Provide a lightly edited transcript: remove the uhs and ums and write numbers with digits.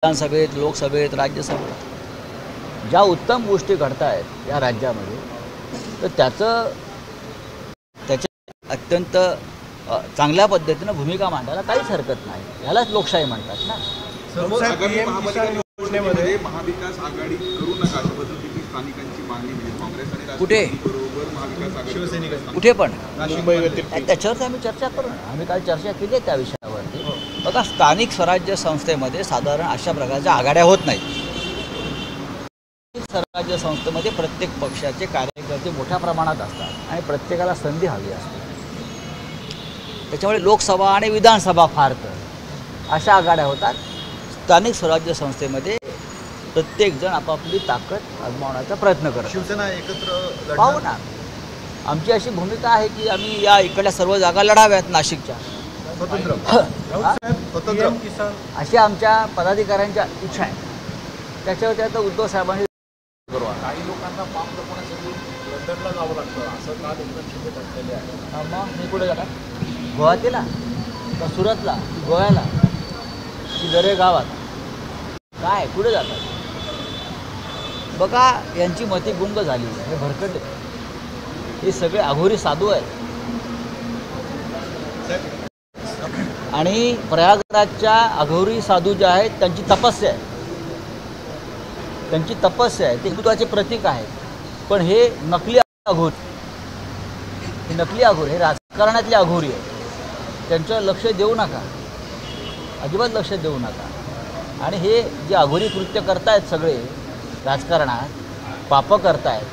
विधानसभेत, लोकसभेत, राज्यसभेत ज्या उत्तम गोष्टी घडत आहेत या राज्यामध्ये, तर त्याच्या अत्यंत चांगल्या पद्धतीनं भूमिका मांडायला काहीच हरकत नाही. यालाच लोकशाही म्हणतात ना. योजनेमध्ये महाविकास आघाडी करू नका अशा पद्धतीची स्थानिकांची मागणी म्हणजे काँग्रेस आणि कुठे बरोबर महाविकास आघाडी शिवसैनिकांना कुठे पण त्याच्यावरती आम्ही चर्चा करू ना. आम्ही काल चर्चा केली आहे त्या विषयावरती. बघा, स्थानिक स्वराज्य संस्थेमध्ये साधारण अशा प्रकारच्या आघाड्या होत नाहीत. स्वराज्य संस्थेमध्ये प्रत्येक पक्षाचे कार्यकर्ते मोठ्या प्रमाणात असतात आणि प्रत्येकाला संधी हवी असते. त्याच्यामुळे लोकसभा आणि विधानसभा फार तर अशा आघाड्या होतात. स्थानिक स्वराज्य संस्थेमध्ये प्रत्येकजण आपापली ताकद आजमावण्याचा प्रयत्न करतो. शिवसेना एकत्र पाहू ना. आमची अशी भूमिका आहे की आम्ही या इकडल्या सर्व जागा लढाव्यात नाशिकच्या स्वतंत्र अशी आमच्या पदाधिकाऱ्यांच्या इच्छा आहे. त्याच्यावरती आता उद्धव साहेबांनी काही लोकांना पाम जपण्यासाठी लंडनला जावं लागतं असं काल एकदम शिकत असलेले आहे. मग मी कुठे जाणार? गुवाहाटीला का सुरतला की गोव्याला की दरे गावात काय कुठे जातात? बघा, यांची मती गुंग झाली, हे भरकटले, हे सगळे अघोरी साधू आहेत. आणि प्रयागराजच्या अघोरी साधू जे आहेत त्यांची तपस्या आहे, ते हिंदुत्वाचे प्रतीक आहे. पण हे नकली अघोरी, हे नकली अघोरी, हे राजकारणातले अघोरी आहे. त्यांचं लक्ष देऊ नका, अजिबात लक्ष देऊ नका. आणि हे जे अघोरी कृत्य करतायत सगळे राजकारणात, पापं करतायत,